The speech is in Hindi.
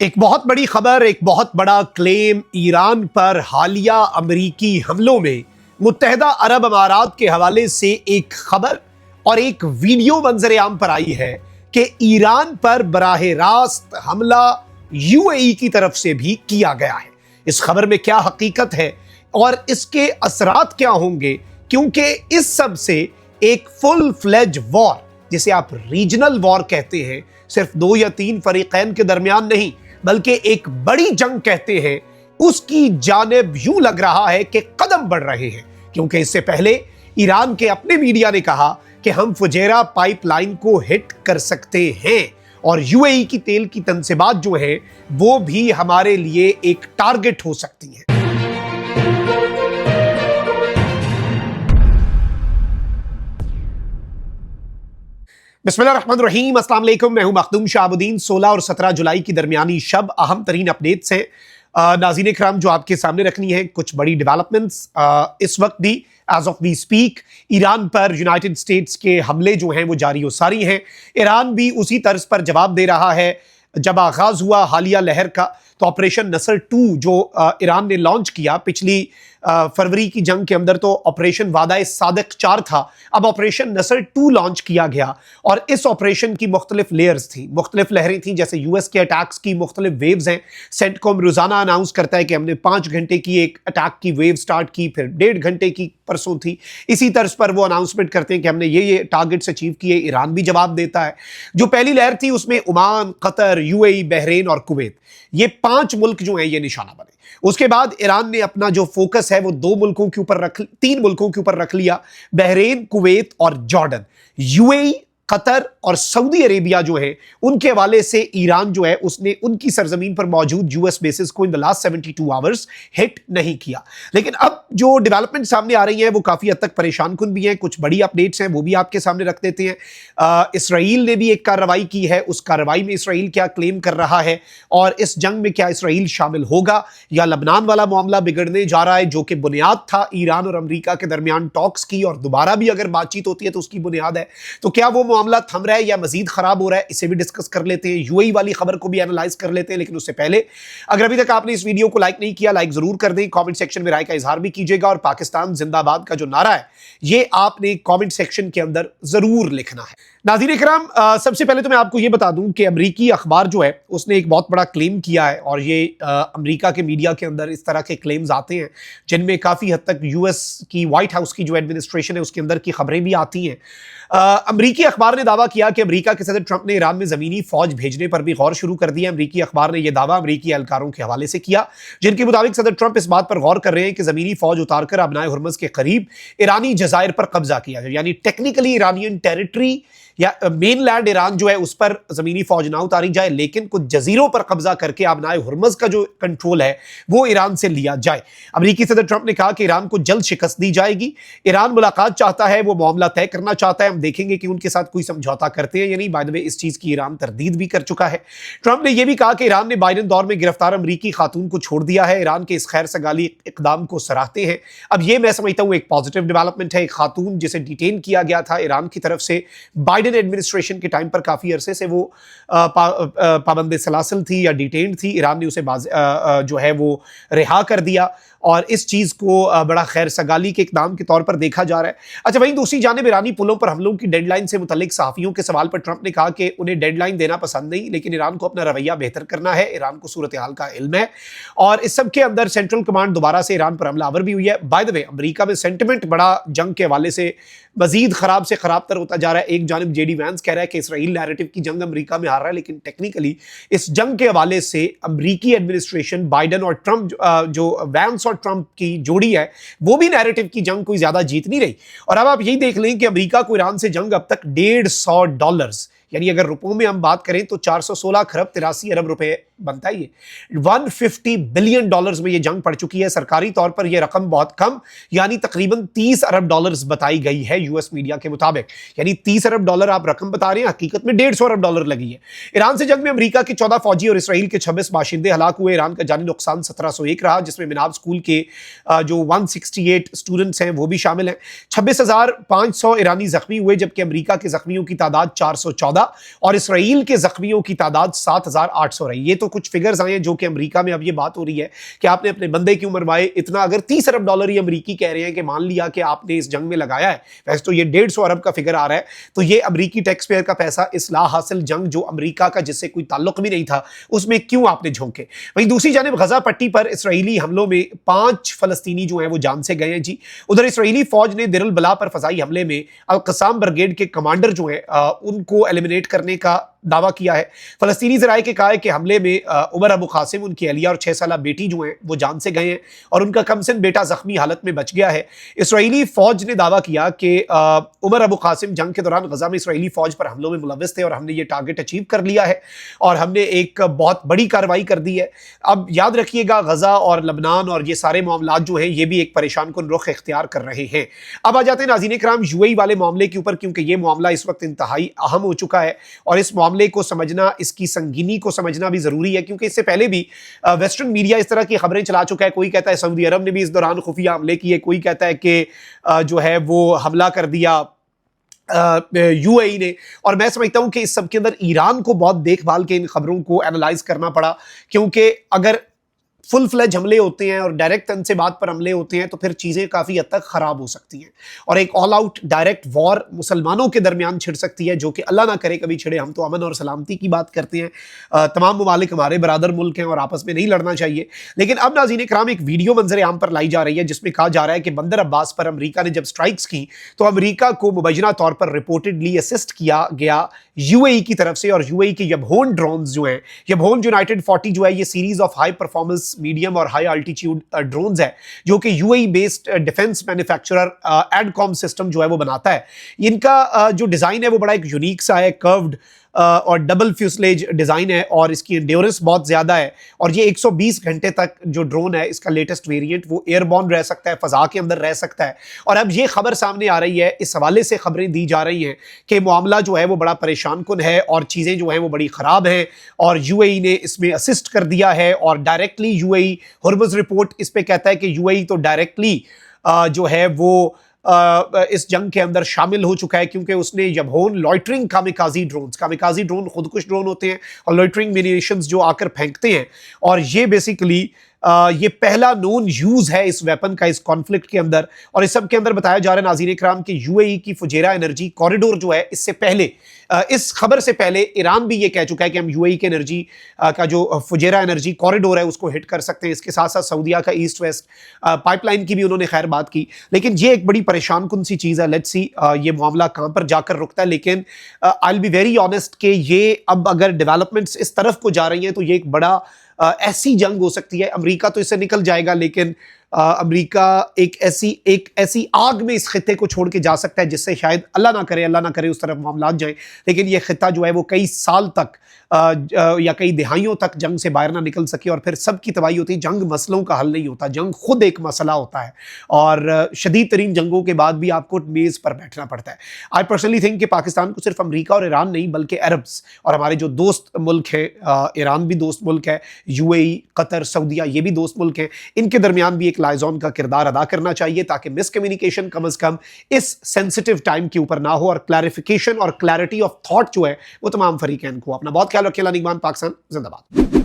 एक बहुत बड़ी खबर, एक बहुत बड़ा क्लेम ईरान पर हालिया अमरीकी हमलों में मुत्तहदा अरब अमारात के हवाले से एक खबर और एक वीडियो मंजरेआम पर आई है कि ईरान पर बराह रास्त हमला यूएई की तरफ से भी किया गया है। इस खबर में क्या हकीकत है और इसके असरात क्या होंगे, क्योंकि इस सब से एक फुल फ्लेज वॉर, जिसे आप रीजनल वॉर कहते हैं, सिर्फ 2 या 3 फरीकैन के दरमियान नहीं बल्कि एक बड़ी जंग कहते हैं, उसकी जानिब यूं लग रहा है कि कदम बढ़ रहे हैं। क्योंकि इससे पहले ईरान के अपने मीडिया ने कहा कि हम फुजैरा पाइपलाइन को हिट कर सकते हैं और यूएई की तेल की तनसीबात जो है वो भी हमारे लिए एक टारगेट हो सकती है। बिस्मिल्लाहिर्रहमानिर्रहीम, अस्सलाम वालेकुम। मैं हूं मखदूम शाहबुद्दीन। 16 और 17 जुलाई की दरमियानी शब अहम तरीन अपडेट्स हैं नाज़रीन इकराम जो आपके सामने रखनी है। कुछ बड़ी डेवलपमेंट्स इस वक्त भी as of we speak Iran पर यूनाइटेड स्टेट्स के हमले जो हैं वो जारी व सारी हैं। ईरान भी उसी तर्ज पर जवाब दे रहा है। जब आगाज हुआ हालिया लहर का तो ऑपरेशन नसर 2 जो ईरान ने लॉन्च किया पिछली फरवरी की जंग के अंदर, तो ऑपरेशन वादा सादिक 4 था। अब ऑपरेशन नसर 2 लॉन्च किया गया और इस ऑपरेशन की मुख्तलिफ लेयर्स थी, मुख्तलिफ लहरें थी। जैसे यूएस के अटैक्स की मुख्तलिफ वेव्स हैं। सेंटकॉम रोजाना अनाउंस करता है कि हमने 5 घंटे की एक अटैक की वेव स्टार्ट की, फिर 1.5 घंटे की परसों थी। इसी तर्ज पर वो अनाउंसमेंट करते हैं कि हमने ये टारगेट्स अचीव किए। ईरान भी जवाब देता है। जो पहली लहर थी उसमें ओमान, कतर, यूएई, बहरीन और कुवैत, ये 5 मुल्क जो हैं ये निशाना बने। उसके बाद ईरान ने अपना जो फोकस है वो 3 मुल्कों के ऊपर रख लिया, बहरीन, कुवैत और जॉर्डन। यूएई, कतर और सऊदी अरेबिया जो है उनके हवाले से ईरान जो है उसने उनकी सरजमीन पर मौजूद यूएस बेसिस को in the last 72 hours hit नहीं किया। लेकिन अब जो डेवलपमेंट सामने आ रही हैं वो काफी हद तक परेशान कुन भी हैं। कुछ बड़ी अपडेट्स हैं वो भी आपके सामने रख देते हैं। इसराइल ने भी एक कार्रवाई की है। उस कार्रवाई में इसराइल क्या क्लेम कर रहा है और इस जंग में क्या इसराइल शामिल होगा या लबनान वाला मामला बिगड़ने जा रहा है, जो कि बुनियाद था ईरान और अमेरिका के दरमियान टॉक्स की, और दोबारा भी अगर बातचीत होती है तो उसकी बुनियाद है। तो क्या वो मामला थम रहा है या मजीद खराब हो रहा है, इसे भी डिस्कस कर लेते हैं। यूएई वाली खबर को भी एनालाइज कर लेते हैं। लेकिन उससे पहले अगर अभी तक आपने इस वीडियो को लाइक नहीं किया, लाइक जरूर कर दें। कमेंट सेक्शन में राय का इजहार भी कीजिएगा और पाकिस्तान जिंदाबाद का जो नारा है ये आपने कमेंट सेक्शन के अंदर जरूर लिखना है। नाज़रीन इकराम, सबसे पहले तो मैं आपको ये बता दूं कि अमेरिकी अखबार जो है उसने एक बहुत बड़ा क्लेम किया है और ये अमेरिका के मीडिया के अंदर इस तरह के क्लेम्स आते हैं जिनमें काफ़ी हद तक यूएस की व्हाइट हाउस की जो एडमिनिस्ट्रेशन है उसके अंदर की खबरें भी आती हैं। अमेरिकी अखबार ने दावा किया कि अमेरिका के सदर ट्रंप ने ईरान में ज़मीनी फौज भेजने पर भी गौर शुरू कर दिया। अमेरिकी अखबार ने यह दावा अमेरिकी एहलकारों के हवाले से किया जिनके मुताबिक सदर ट्रंप इस बात पर गौर कर रहे हैं कि ज़मीनी फौज उतारकर अबनाए हुर्मुज़ के करीब ईरानी जज़ायर पर कब्जा किया जाए, यानी टेक्निकली ईरानियन टेरिटरी या मेनलैंड ईरान जो है उस पर जमीनी फौज ना उतारी जाए, लेकिन कुछ जजीरों पर कब्जा करके अबनाए हुर्मुज़ का जो कंट्रोल है वो ईरान से लिया जाए। अमेरिकी सदर ट्रंप ने कहा कि ईरान को जल्द शिकस्त दी जाएगी। ईरान मुलाकात चाहता है, वो मामला तय करना चाहता है। हम देखेंगे कि उनके साथ कोई समझौता करते हैं या नहीं। बाय द वे इस चीज की ईरान तरदीद भी कर चुका है। ट्रंप ने यह भी कहा कि ईरान ने बाइडेन दौर में गिरफ्तार अमेरिकी खातून को छोड़ दिया है। ईरान के इस खैर सगाली इकदाम को सराहते हैं। अब यह मैं समझता हूं एक पॉजिटिव डेवलपमेंट है। एक खातून जिसे डिटेन किया गया था ईरान की तरफ से बाइडेन एडमिनिस्ट्रेशन के टाइम पर, काफी अरसे से वो पाबंद सलासल थी या डिटेन्ड थी, ईरान ने उसे जो है वो रिहा कर दिया और इस चीज को बड़ा खैर सगाली के इकदाम के तौर पर देखा जा रहा है। अच्छा, वहीं दूसरी जानिब ईरानी पुलों पर हमलों की डेडलाइन से मुतल्लिक सहाफियों के सवाल पर ट्रंप ने कहा कि उन्हें डेडलाइन देना पसंद नहीं, लेकिन ईरान को अपना रवैया बेहतर करना है। ईरान को सूरत हाल का इल्म है और इस सब के अंदर सेंट्रल कमांड दोबारा से ईरान पर हमलावर भी हुई है। बाय द वे अमेरिका में सेंटिमेंट बड़ा जंग के हवाले से मजीद खराब से खराब तर होता जा रहा है। एक जानिब जेडी वैंस कह रहा है कि इसराइल नैरेटिव की जंग अमेरिका में हार रहा है, लेकिन टेक्निकली इस जंग के हवाले से अमेरिकी एडमिनिस्ट्रेशन, बाइडेन और ट्रंप, जो वैंस और ट्रंप की जोड़ी है वो भी नैरेटिव की जंग कोई ज्यादा जीत नहीं रही। और अब आप यही देख लें कि अमेरिका को ईरान से जंग अब तक $150, यानी अगर रुपयों में हम बात करें तो 416 खरब 83 अरब रुपए बनता है। ये 150 बिलियन डॉलर्स में ये जंग पड़ चुकी है। सरकारी तौर पर यह रकम बहुत कम, यानी तकरीबन 30 अरब डॉलर्स बताई गई है यूएस मीडिया के मुताबिक। यानी 30 अरब डॉलर आप रकम बता रहे हैं, हकीकत में 150 अरब डॉलर लगी है। ईरान से जंग में अमेरिका के 14 फौजी और इसराइल के 26 बाशिंदे हलाक हुए। ईरान का जानी नुकसान 1701 रहा, जिसमें मिनाब स्कूल के जो 168 स्टूडेंट्स हैं वो भी शामिल हैं। 26,500 ईरानी जख्मी हुए, जबकि अमेरिका के जख्मियों की तादाद 414। हमला और इसराइल के जख्मियों की तादाद 7,800 रही। ये तो कुछ फिगर्स आए हैं जो कि अमेरिका में अब ये बात हो रही है कि आपने अपने बंदे क्यों मरवाए। इतना अगर 30 अरब डॉलर ही अमेरिकी कह रहे हैं कि मान लिया कि आपने इस जंग में लगाया है, वैसे तो ये 150 अरब का फिगर आ रहा है, तो ये अमेरिकी टैक्स पेयर का पैसा इस्लाह हासिल जंग जो अमेरिका का जिससे कोई ताल्लुक भी नहीं था उसमें क्यों आपने झोंके। वहीं दूसरी जानिब गजा पट्टी पर इसराइली हमलों में 5 फलस्तीनी जो हैं वो जान से गए हैं जी। उधर इसराइली फौज ने दिर अल बला पर फजाई हमले में अल कसाम ब्रिगेड के कमांडर जो हैं उनको एलिमिनेट करने का दावा किया है। फलस्तीनी जराए के कहा है कि हमले में उमर अबू कासिम, उनकी अलिया और 6 साला बेटी जो हैं वो जान से गए हैं और उनका कमसिन बेटा जख्मी हालत में बच गया है। इसराइली फौज ने दावा किया कि उमर अबू कासिम जंग के दौरान गजा में इसराइली फौज पर हमलों में मुलव्विस थे और हमने ये टारगेट अचीव कर लिया है और हमने एक बहुत बड़ी कार्रवाई कर दी है। अब याद रखिएगा गजा और लबनान और ये सारे मामला जो हैं ये भी एक परेशान कुन रुख इख्तियार कर रहे हैं। अब आ जाते हैं नाज़रीन इकराम यूएई वाले मामले के ऊपर, क्योंकि ये मामला इस वक्त इंतहाई अहम हो चुका है और इस मामले को समझना, इसकी संगीनी को समझना भी जरूरी है, क्योंकि इससे पहले भी वेस्टर्न मीडिया इस तरह की खबरें चला चुका है। कोई कहता है सऊदी अरब ने भी इस दौरान खुफिया हमले किए, कोई कहता है कि जो है वो हमला कर दिया यूएई ने। और मैं समझता हूं कि इस सब के अंदर ईरान को बहुत देखभाल के इन खबरों को एनालाइज करना पड़ा, क्योंकि अगर फुल फ्लेज हमले होते हैं और डायरेक्ट तन से बात पर हमले होते हैं तो फिर चीज़ें काफ़ी हद तक ख़राब हो सकती हैं और एक ऑल आउट डायरेक्ट वॉर मुसलमानों के दरमियान छिड़ सकती है, जो कि अल्लाह ना करे कभी छिड़े। हम तो अमन और सलामती की बात करते हैं, तमाम ममालिक हमारे बरादर मुल्क हैं और आपस में नहीं लड़ना चाहिए। लेकिन अब नाज़रीन इकराम एक वीडियो मंजर आम पर लाई जा रही है जिसमें कहा जा रहा है कि बंदर अब्बास पर अमरीका ने जब स्ट्राइक्स की तो अमरीका को मुबैना तौर पर रिपोर्टेडली असिस्ट किया गया यूएई की तरफ से। और यूएई के यबहोन ड्रोन्स जो हैं, यबहोन यूनाइटेड 40 जो है ये series of high performance medium और हाई अल्टीट्यूड ड्रोन्स है जो कि UAE based defence manufacturer Adcom system जो है वो बनाता है। इनका जो डिज़ाइन है वो बड़ा एक यूनिक सा है, कर्व्ड और डबल फ्यूसलेज डिज़ाइन है और इसकी एंड्योरेंस बहुत ज़्यादा है और ये 120 घंटे तक जो ड्रोन है इसका लेटेस्ट वेरिएंट वो एयरबॉर्न रह सकता है, फ़ज़ा के अंदर रह सकता है। और अब ये खबर सामने आ रही है, इस हवाले से खबरें दी जा रही हैं कि मामला जो है वो बड़ा परेशान कुन है और चीज़ें जो हैं वो बड़ी ख़राब हैं और यूएई ने इसमें असिस्ट कर दिया है। और डायरेक्टली यूएई, हुर्मुज़ रिपोर्ट इस पर कहता है कि यूएई तो डायरेक्टली जो है वो इस जंग के अंदर शामिल हो चुका है, क्योंकि उसने यबहोन लॉइटरिंग कामिकाजी ड्रोन खुदकुश ड्रोन होते हैं और लॉइटरिंग म्यूनिशंस जो आकर फेंकते हैं और ये बेसिकली ये पहला नोन यूज है इस वेपन का इस कॉन्फ्लिक्ट के अंदर। और इस सब के अंदर बताया जा रहा है नाज़रीन इकराम कि यूएई की फुजेरा एनर्जी कॉरिडोर जो है इससे पहले, इस खबर से पहले ईरान भी ये कह चुका है कि हम यूएई के एनर्जी का जो फुजेरा एनर्जी कॉरिडोर है उसको हिट कर सकते हैं। इसके साथ साथ सऊदीया का ईस्ट वेस्ट पाइपलाइन की भी उन्होंने खैर बात की, लेकिन ये एक बड़ी परेशान कुन सी चीज़ है। लेट्स सी ये मामला कहाँ पर जाकर रुकता है। लेकिन I will be very honest कि ये अब अगर डेवलपमेंट्स इस तरफ को जा रही हैं तो ये एक बड़ा ऐसी जंग हो सकती है। अमेरिका तो इससे निकल जाएगा, लेकिन अमेरिका एक ऐसी आग में इस खित्ते को छोड़ के जा सकता है जिससे शायद अल्लाह ना करे उस तरफ मामला जाए। लेकिन ये खित्ता जो है वो कई साल तक या कई दिहाइयों तक जंग से बाहर ना निकल सके और फिर सबकी तबाही होती है। जंग मसलों का हल नहीं होता, जंग खुद एक मसला होता है और शदीद तरीन जंगों के बाद भी आपको मेज़ पर बैठना पड़ता है। आई पर्सनली थिंक कि पाकिस्तान को सिर्फ अमेरिका और ईरान नहीं बल्कि अरब्स और हमारे जो दोस्त मुल्क हैं, ईरान भी दोस्त मुल्क है, यूएई, कतर, सऊदीया ये भी दोस्त मुल्क हैं, इनके दरमियान भी एक लाइजॉन का किरदार अदा करना चाहिए ताकि मिसकम्युनिकेशन कम अज कम इस सेंसिटिव टाइम के ऊपर ना हो और क्लैरिफिकेशन और क्लैरिटी ऑफ थॉट जो है वो तमाम फरीकैन को। अपना बहुत ख्याल रखिए। पाकिस्तान जिंदाबाद।